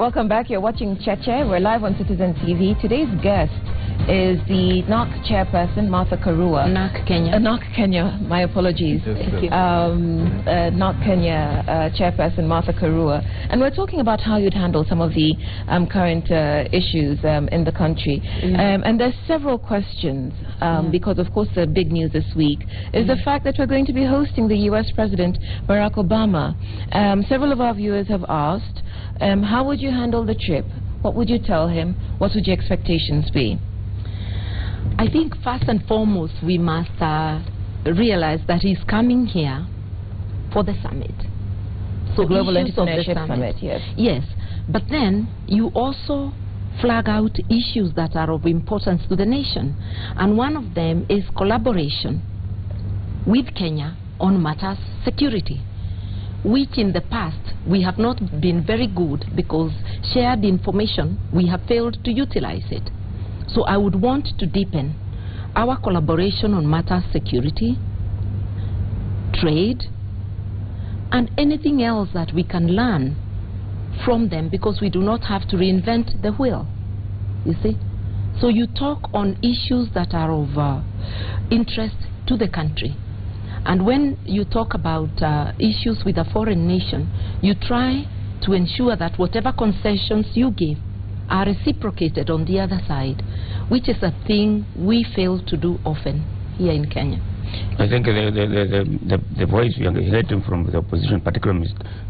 Welcome back. You're watching Cheche. We're live on Citizen TV. Today's guest is the NOC chairperson, Martha Karua. NOC Kenya. NOC Kenya. My apologies. Thank you. NOC Kenya chairperson, Martha Karua. And we're talking about how you'd handle some of the current issues in the country. And there's several questions because, of course, the big news this week is the fact that we're going to be hosting the U.S. President, Barack Obama. Several of our viewers have asked, how would you handle the trip? What would you tell him? What would your expectations be? I think first and foremost we must realize that he's coming here for the summit. So the Global Entrepreneurship Summit, yes. Yes, but then you also flag out issues that are of importance to the nation. And one of them is collaboration with Kenya on matters security, which in the past we have not been very good because shared information, we have failed to utilize it. So I would want to deepen our collaboration on matters security, trade, and anything else that we can learn from them, because we do not have to reinvent the wheel, you see. So you talk on issues that are of interest to the country. And when you talk about issues with a foreign nation, you try to ensure that whatever concessions you give are reciprocated on the other side, which is a thing we fail to do often here in Kenya. I think the voice we are hearing from the opposition, particularly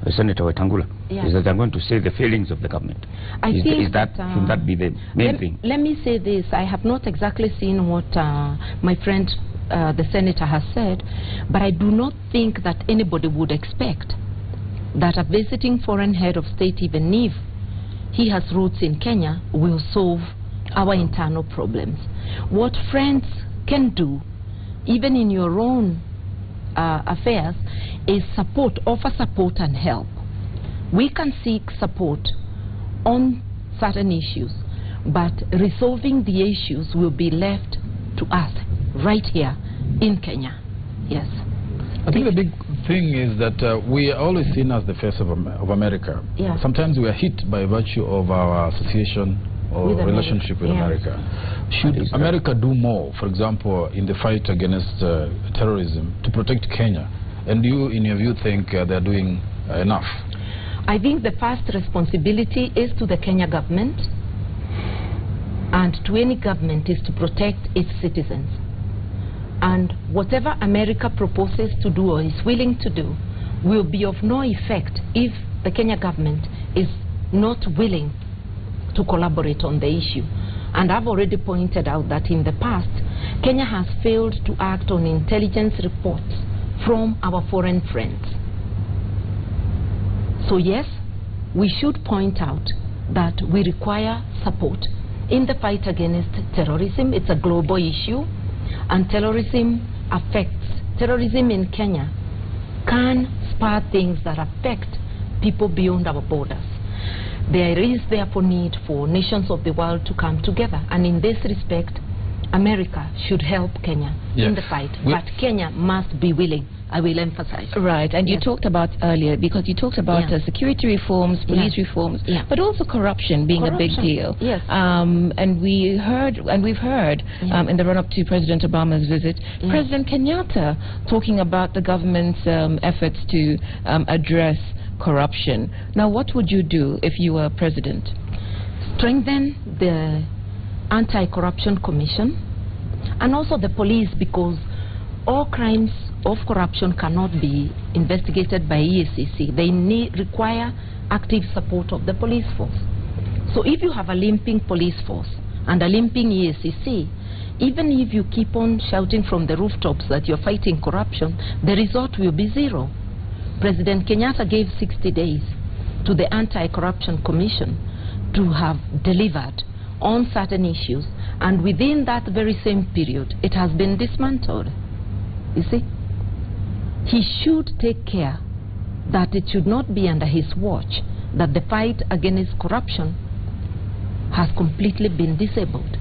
Senator Wetangula, is that they're going to say the failings of the government. Should that be the main thing? Let me say this. I have not exactly seen what my friend the senator has said, but I do not think that anybody would expect that a visiting foreign head of state, even if he has roots in Kenya, will solve our internal problems. What friends can do, even in your own affairs, is support, offer support and help. We can seek support on certain issues, but resolving the issues will be left to us right here in Kenya. Yes. I think the big thing is that we are always seen as the face of America. Yeah. Sometimes we are hit by virtue of our association or relationship with America. Should America do more, for example, in the fight against terrorism to protect Kenya? And you, in your view, think they're doing enough? I think the first responsibility is to the Kenya government, and to any government is to protect its citizens. And whatever America proposes to do or is willing to do will be of no effect if the Kenya government is not willing to collaborate on the issue. And I've already pointed out that in the past, Kenya has failed to act on intelligence reports from our foreign friends. So yes, we should point out that we require support in the fight against terrorism. It's a global issue, and terrorism in Kenya can spur things that affect people beyond our borders. There is therefore need for nations of the world to come together, and in this respect, America should help Kenya in the fight, but Kenya must be willing. I will emphasize. Right, and you talked about earlier, because you talked about security reforms, police reforms, but also corruption being a big deal. Yes. And we've heard in the run-up to President Obama's visit, President Kenyatta talking about the government's efforts to address corruption. Now, what would you do if you were president? Strengthen the Anti-Corruption Commission and also the police, because all crimes of corruption cannot be investigated by EACC. They require active support of the police force. So if you have a limping police force and a limping EACC, even if you keep on shouting from the rooftops that you're fighting corruption, the result will be zero. President Kenyatta gave 60 days to the Anti-Corruption Commission to have delivered on certain issues, and within that very same period, it has been dismantled. You see? He should take care that it should not be under his watch that the fight against corruption has completely been disabled.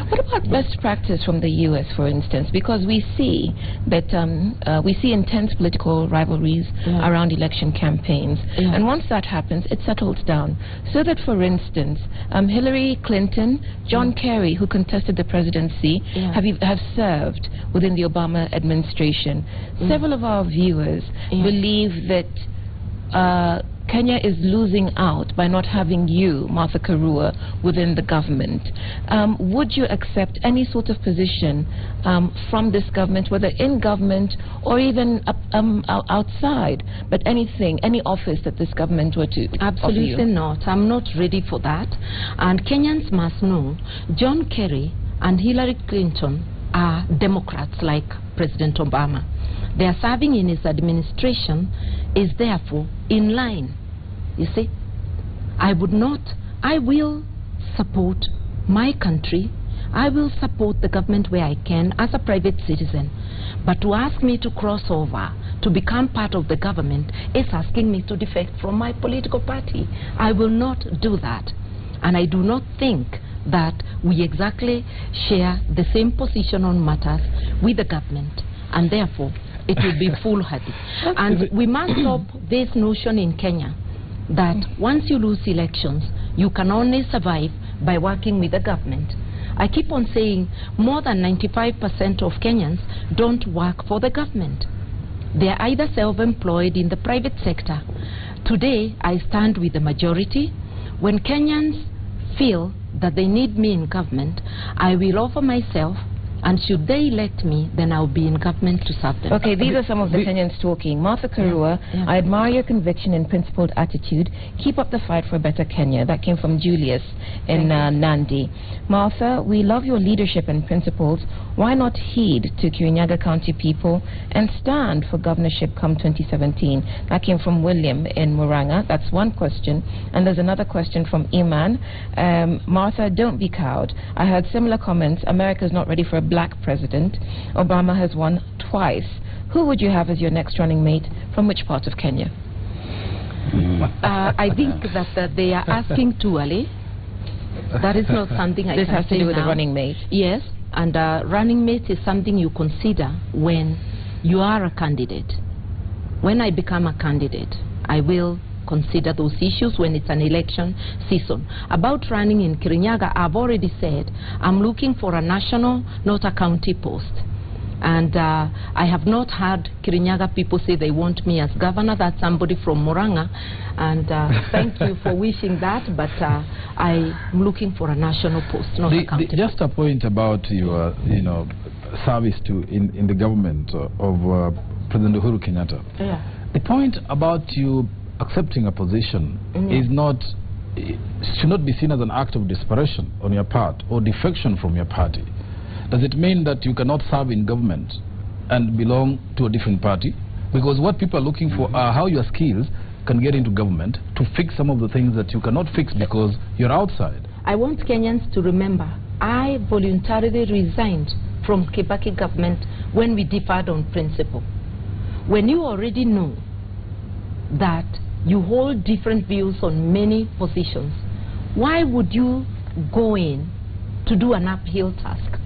What about best practice from the U.S., for instance? Because we see that we see intense political rivalries around election campaigns, and once that happens, it settles down. So that, for instance, Hillary Clinton, John Kerry, who contested the presidency, have served within the Obama administration. Several of our viewers believe that Kenya is losing out by not having you, Martha Karua, within the government. Would you accept any sort of position from this government, whether in government or even outside, but anything, any office that this government were to Absolutely offer you? not. I'm not ready for that. And Kenyans must know John Kerry and Hillary Clinton are Democrats like President Obama. Their serving in his administration is therefore in line. You see, I will support my country. I will support the government where I can as a private citizen. But to ask me to cross over, to become part of the government, is asking me to defect from my political party. I will not do that. And I do not think that we exactly share the same position on matters with the government. And therefore, it will be foolhardy. And we must stop this notion in Kenya that once you lose elections, you can only survive by working with the government. I keep on saying more than 95% of Kenyans don't work for the government. They are either self-employed in the private sector. Today, I stand with the majority. When Kenyans feel that they need me in government, I will offer myself, and should they elect me, then I'll be in government to serve them. Okay, these are some of the Kenyans talking. Martha Karua, I admire your conviction and principled attitude. Keep up the fight for a better Kenya. That came from Julius in Nandi. Martha, we love your leadership and principles. Why not heed to Kirinyaga County people and stand for governorship come 2017? That came from William in Muranga. That's one question. And there's another question from Iman. Martha, don't be cowed. I heard similar comments. America's not ready for a black president. Obama has won twice. Who would you have as your next running mate? From which part of Kenya? I think that they are asking too early. That is not something I can say now. This has to do with the running mate. Yes, and running mate is something you consider when you are a candidate. When I become a candidate, I will consider those issues when it's an election season. About running in Kirinyaga, I've already said I'm looking for a national, not a county post. And I have not heard Kirinyaga people say they want me as governor. That's somebody from Muranga. And thank you for wishing that, but I'm looking for a national post, not a county post. Just a point about your, service to in the government of President Uhuru Kenyatta. Yeah. The point about you accepting a position should not be seen as an act of desperation on your part or defection from your party. Does it mean that you cannot serve in government and belong to a different party? Because what people are looking for are how your skills can get into government to fix some of the things that you cannot fix because you're outside. I want Kenyans to remember I voluntarily resigned from Kibaki government when we differed on principle. When you already know that you hold different views on many positions, why would you go in to do an uphill task?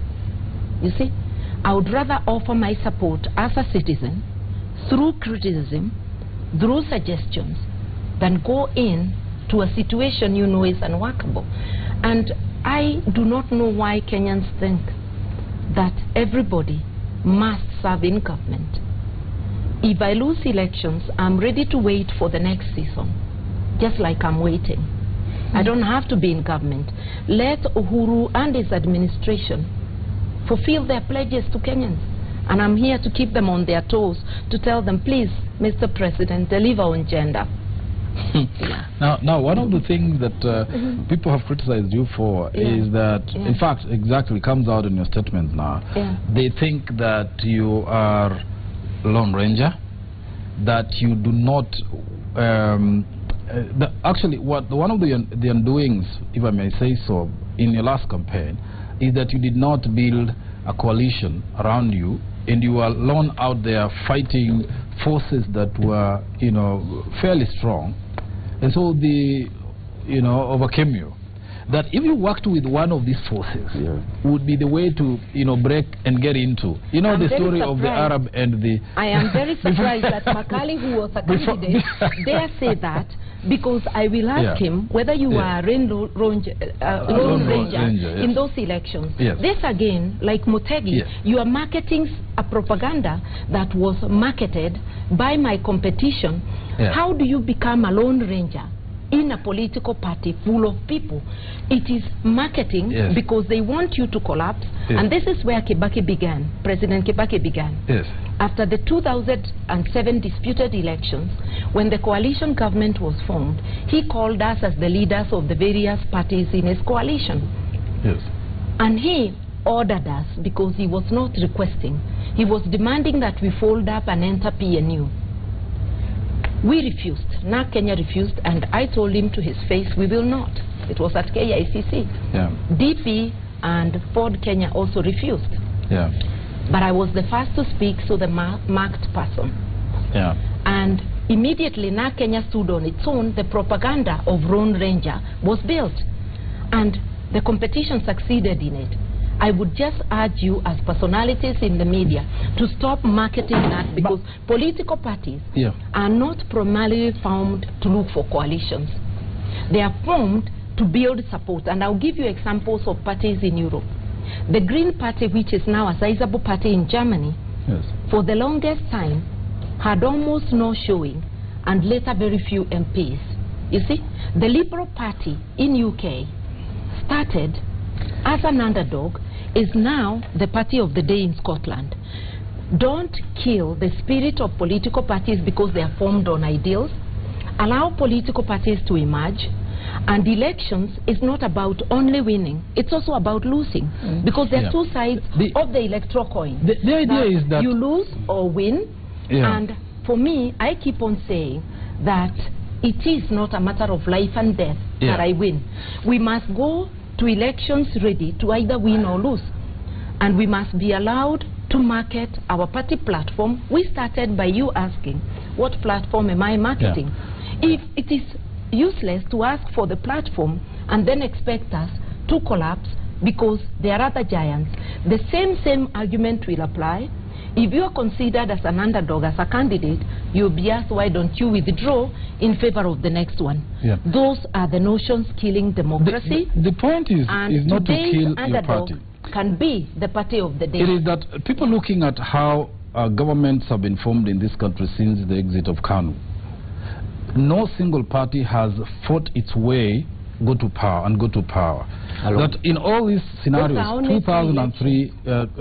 You see, I would rather offer my support as a citizen through criticism, through suggestions, than go in to a situation you know is unworkable. And I do not know why Kenyans think that everybody must serve in government. If I lose elections, I'm ready to wait for the next season, just like I'm waiting. I don't have to be in government. Let Uhuru and his administration fulfill their pledges to Kenyans. And I'm here to keep them on their toes, to tell them, please, Mr. President, deliver on gender. Now, one of the things that people have criticized you for is that, in fact, exactly comes out in your statement now. They think that you are Lone Ranger, that you do not actually one of the undoings, if I may say so, in your last campaign is that you did not build a coalition around you and you were alone out there fighting forces that were fairly strong, and so they overcame you. that if you worked with one of these forces, would be the way to, break and get into. You know, the story of the Arab and the... I am very surprised that Makali, who was a candidate, dare say that, because I will ask him whether you are a Lone Ranger in those elections. This again, like Motegi, you are marketing a propaganda that was marketed by my competition. How do you become a Lone Ranger in a political party full of people? It is marketing because they want you to collapse. And this is where Kibaki began, President Kibaki began. After the 2007 disputed elections, when the coalition government was formed, he called us as the leaders of the various parties in his coalition. And he ordered us, because he was not requesting, he was demanding that we fold up and enter PNU. We refused. NARC Kenya refused, and I told him to his face, we will not. It was at KICC. DP and Ford Kenya also refused. But I was the first to speak, so the marked person. And immediately NARC Kenya stood on its own. The propaganda of Lone Ranger was built, and the competition succeeded in it. I would just urge you as personalities in the media to stop marketing that, because political parties are not primarily formed to look for coalitions. They are formed to build support. And I'll give you examples of parties in Europe. The Green Party, which is now a sizable party in Germany, for the longest time had almost no showing and later very few MPs. You see, the Liberal Party in UK started as an underdog, is now the party of the day in Scotland. Don't kill the spirit of political parties because they are formed on ideals. Allow political parties to emerge. And elections is not about only winning, it's also about losing. Because there are two sides of the electoral coin. The idea is that you lose or win. And for me, I keep on saying that it is not a matter of life and death that I win. We must go to elections ready to either win or lose. And we must be allowed to market our party platform. We started by you asking, what platform am I marketing? If it is useless to ask for the platform and then expect us to collapse because there are other giants, the same argument will apply. If you are considered as an underdog, as a candidate, you'll be asked, why don't you withdraw in favor of the next one? Those are the notions killing democracy. The point is not to kill your party. Can be the party of the day. It is that people looking at how governments have been formed in this country since the exit of Kanu, no single party has fought its way go to power. That in all these scenarios, 2003,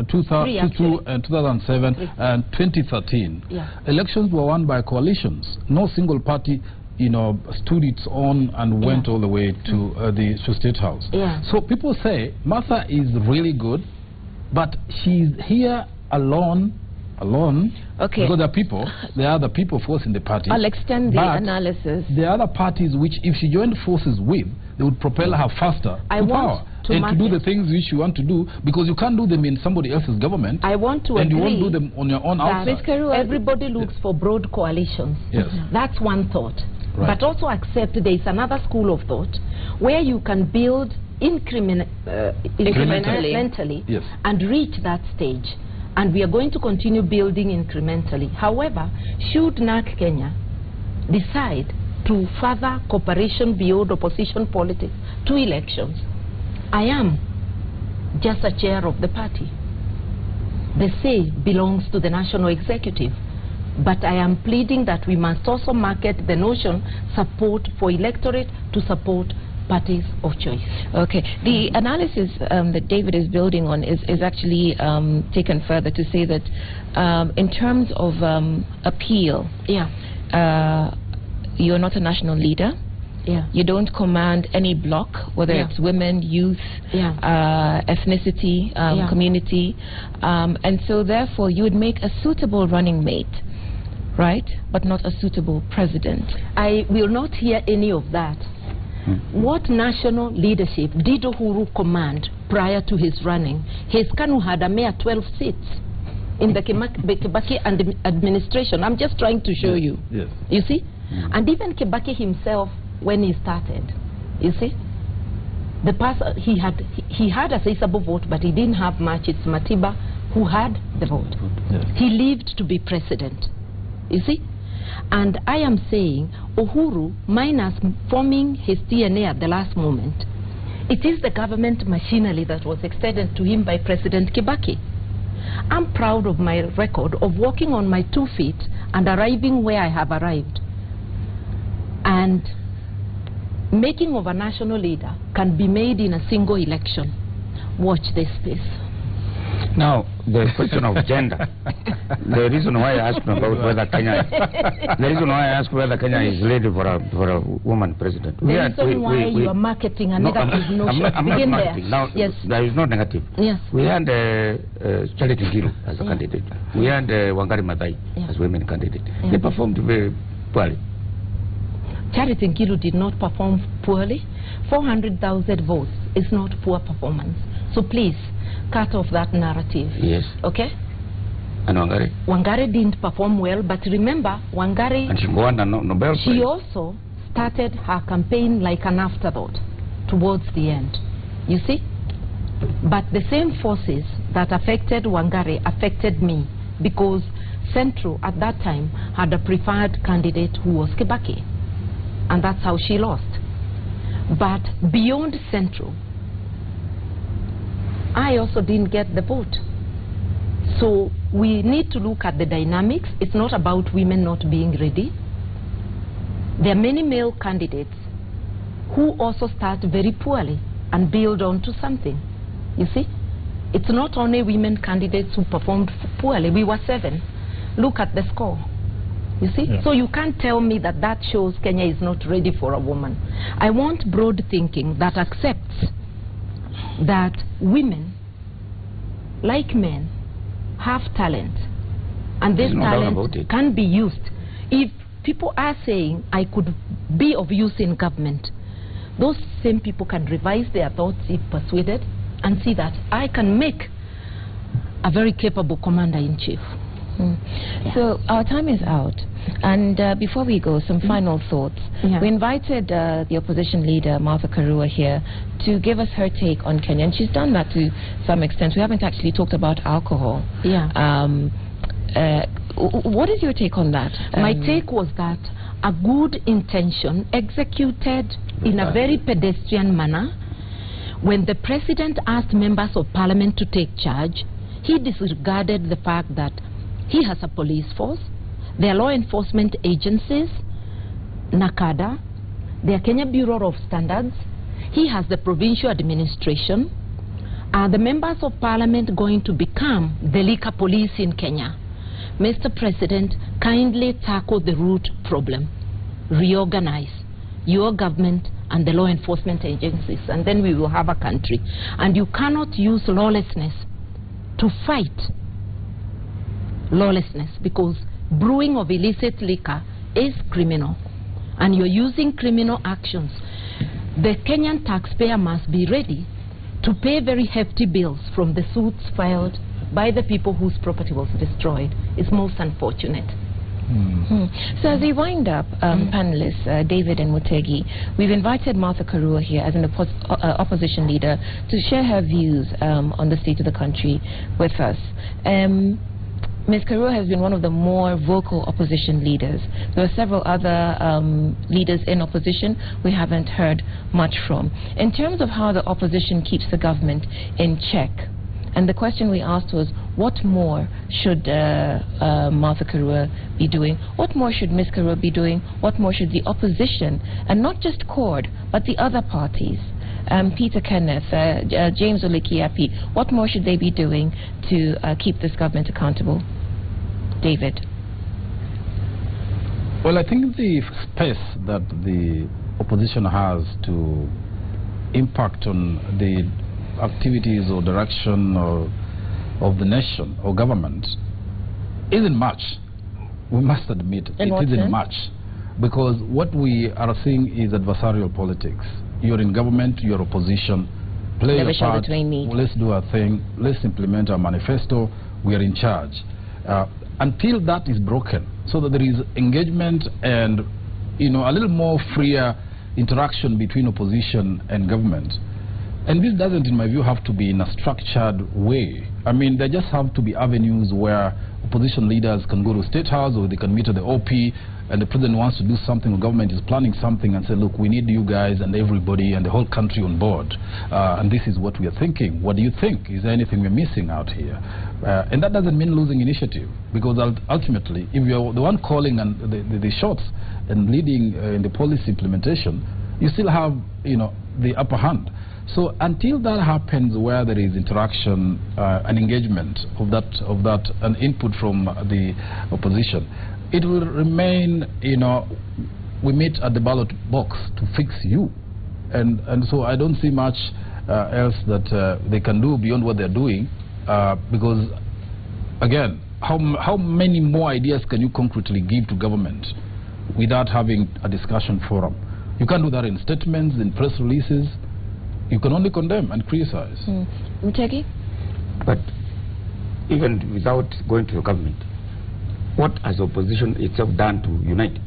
2002 and 2007 and 2013, elections were won by coalitions. No single party, stood its own and went all the way to the State House. So people say Martha is really good, but she's here alone. Because there are other people forcing the party. I'll extend the analysis. There are other parties which, if she joined forces with, they would propel her faster to power and to do the things which you want to do, because you can't do them in somebody else's government. I want to and agree. You won't do them on your own outside. Everybody looks for broad coalitions. That's one thought. But also accept there is another school of thought where you can build incrementally and reach that stage. And we are going to continue building incrementally. However, should NARC Kenya decide to further cooperation beyond opposition politics to elections, I am just a chair of the party. The say belongs to the national executive. But I am pleading that we must also market the notion support for electorate to support parties of choice. Okay. The analysis that David is building on is actually taken further to say that in terms of appeal, you're not a national leader. You don't command any block, whether it's women, youth, ethnicity, community. And so therefore you would make a suitable running mate, right? But not a suitable president. I will not hear any of that. What national leadership did Uhuru command prior to his running? His Kanu had a mere 12 seats in the Kibaki administration. I'm just trying to show you. You see? And even Kibaki himself, when he started, you see? The person he had a sizable vote, but he didn't have much. It's Matiba who had the vote. Yes. He lived to be president. You see? And I am saying Uhuru, minus forming his DNA at the last moment, it is the government machinery that was extended to him by President Kibaki. I'm proud of my record of walking on my 2 feet and arriving where I have arrived. And making of a national leader can be made in a single election. Watch this space. Now, the question of gender, the reason why I asked about whether Kenya, is ready for a woman president. The reason why you are marketing a negative notion. I'm not marketing. Now, yes. There is no negative. Yes. We had Charity Ngilu as a candidate. We had Wangari Maathai as women candidate. They performed very poorly. Charity Ngilu did not perform poorly. 400,000 votes is not poor performance. So please, cut off that narrative. Yes. Okay? And Wangari? Wangari didn't perform well, but remember, Wangari... And she won a Nobel Prize. She also started her campaign like an afterthought towards the end. You see? But the same forces that affected Wangari affected me, because Central at that time had a preferred candidate who was Kibaki. And that's how she lost. But beyond Central, I also didn't get the vote. So we need to look at the dynamics. It's not about women not being ready. There are many male candidates who also start very poorly and build on to something. You see? It's not only women candidates who performed poorly. We were 7. Look at the score. You see? Yeah. So you can't tell me that that shows Kenya is not ready for a woman. I want broad thinking that accepts that women, like men, have talent. And this talent can be used. If people are saying, I could be of use in government, those same people can revise their thoughts if persuaded and see that I can make a very capable commander-in-chief. So our time is out, and before we go, some final thoughts. We invited the opposition leader, Martha Karua, here to give us her take on Kenya, and she's done that to some extent. We haven't actually talked about alcohol. What is your take on that? My take was that a good intention executed in a very pedestrian manner. When the president asked members of parliament to take charge, he disregarded the fact that he has a police force, there are law enforcement agencies, NACADA, the Kenya Bureau of Standards, he has the provincial administration. Are the members of parliament going to become the liquor police in Kenya? Mr. President, kindly tackle the root problem. Reorganize your government and the law enforcement agencies, and then we will have a country. And you cannot use lawlessness to fight lawlessness, because brewing of illicit liquor is criminal, and you're using criminal actions. The Kenyan taxpayer must be ready to pay very hefty bills from the suits filed by the people whose property was destroyed. It's most unfortunate. So as we wind up, panelists, David and Mutegi, we've invited Martha Karua here as an opposition leader to share her views on the state of the country with us. Ms. Karua has been one of the more vocal opposition leaders. There are several other leaders in opposition we haven't heard much from. In terms of how the opposition keeps the government in check, and the question we asked was, what more should Martha Karua be doing? What more should Ms. Karua be doing? What more should the opposition, and not just CORD, but the other parties, Peter Kenneth, James Olekiapi, what more should they be doing to keep this government accountable? David. Well, I think the space that the opposition has to impact on the activities or direction of the nation or government isn't much. We must admit it isn't much, because what we are seeing is adversarial politics. You're in government, you're opposition, play your part, let's do our thing, let's implement our manifesto, we are in charge. Until that is broken, so that there is engagement and, you know, a little more freer interaction between opposition and government, And this doesn't, in my view, have to be in a structured way. I mean, there just have to be avenues where opposition leaders can go to State House, or they can meet at the OP, and the president wants to do something, the government is planning something, and say, look, we need you guys and everybody and the whole country on board. And this is what we are thinking. What do you think? Is there anything we're missing out here? And that doesn't mean losing initiative, because ultimately, if you're the one calling and the shots and leading in the policy implementation, you still have, the upper hand. So until that happens, where there is interaction and engagement of that and input from the opposition, it will remain, we meet at the ballot box to fix you. And so I don't see much else that they can do beyond what they're doing, because, again, how many more ideas can you concretely give to government without having a discussion forum? You can't do that in statements, in press releases. You can only condemn and criticize. Mutegi? But even without going to the government, what has the opposition itself done to unite?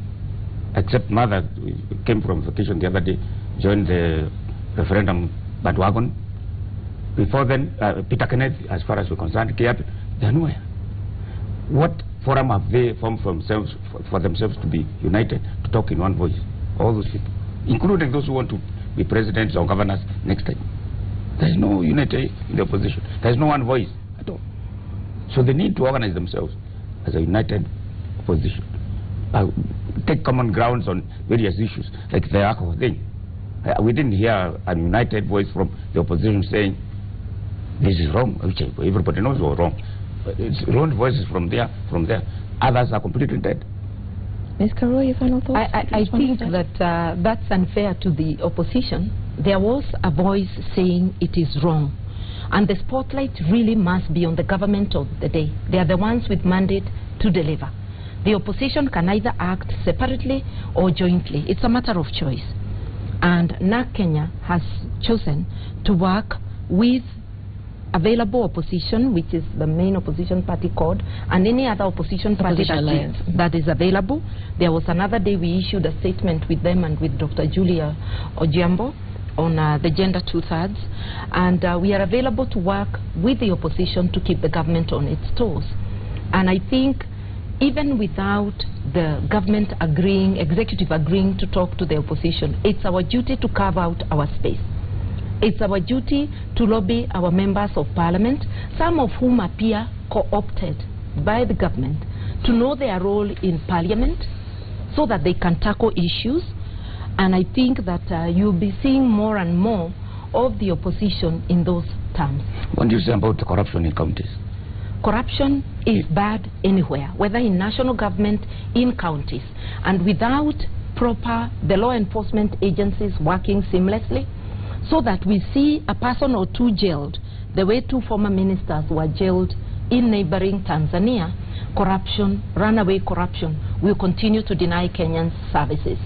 Except Mother came from vacation the other day, joined the referendum bandwagon. Before then, Peter Kenneth, as far as we're concerned, they're nowhere. What forum have they formed for themselves to be united, to talk in one voice? All those people, including those who want to be presidents or governors next time. There is no unity in the opposition. There is no one voice at all. So they need to organize themselves as a united opposition. Take common grounds on various issues, like the alcohol thing. We didn't hear a united voice from the opposition saying, this is wrong, which everybody knows was wrong. But it's wrong voices from there. Others are completely dead. Ms. Karua, your final thoughts? I think that that's unfair to the opposition. There was a voice saying it is wrong. And the spotlight really must be on the government of the day. They are the ones with mandate to deliver. The opposition can either act separately or jointly. It's a matter of choice. And NAC Kenya has chosen to work with available opposition, which is the main opposition party called, and any other opposition party that is available. There was another day we issued a statement with them and with Dr. Julia Ojiambo on the gender two-thirds, and we are available to work with the opposition to keep the government on its toes. And I think even without the government agreeing, executive agreeing to talk to the opposition, it's our duty to carve out our space. It's our duty to lobby our members of parliament, some of whom appear co-opted by the government, to know their role in parliament so that they can tackle issues. And I think that you'll be seeing more and more of the opposition in those terms. What do you say about the corruption in counties? Corruption is bad anywhere, whether in national government, in counties. And without the law enforcement agencies working seamlessly, so that we see a person or two jailed, the way two former ministers were jailed in neighboring Tanzania, corruption, runaway corruption, will continue to deny Kenyans services.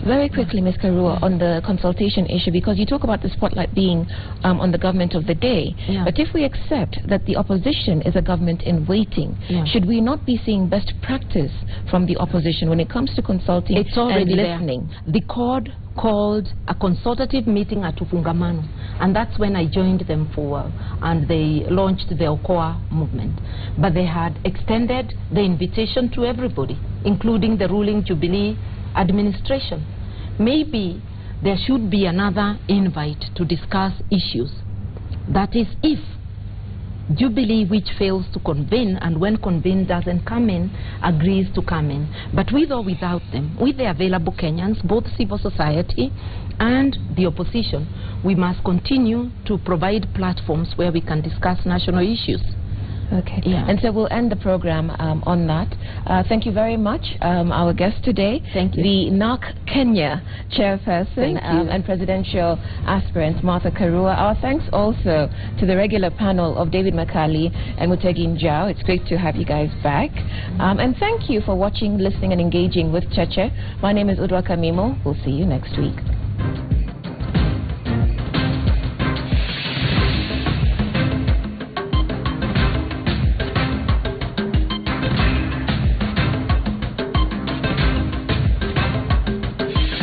Very quickly, Ms. Karua, on the consultation issue, because you talk about the spotlight being on the government of the day, but if we accept that the opposition is a government in waiting, should we not be seeing best practice from the opposition when it comes to consulting and listening? The CORD called a consultative meeting at Ufungamano, and that's when I joined them and they launched the Okoa movement. But they had extended the invitation to everybody, including the ruling Jubilee administration. Maybe there should be another invite to discuss issues. That is, if Jubilee, which fails to convene, and when convened doesn't come in, agrees to come in. But with or without them, with the available Kenyans, both civil society and the opposition, we must continue to provide platforms where we can discuss national issues. Okay. And so we'll end the program on that. Thank you very much, our guest today. Thank you. The NAC Kenya chairperson and presidential aspirant, Martha Karua. Our thanks also to the regular panel of David Makali and Mutegi Njau. It's great to have you guys back. And thank you for watching, listening, and engaging with Cheche. My name is Udwa Kamimo. We'll see you next week.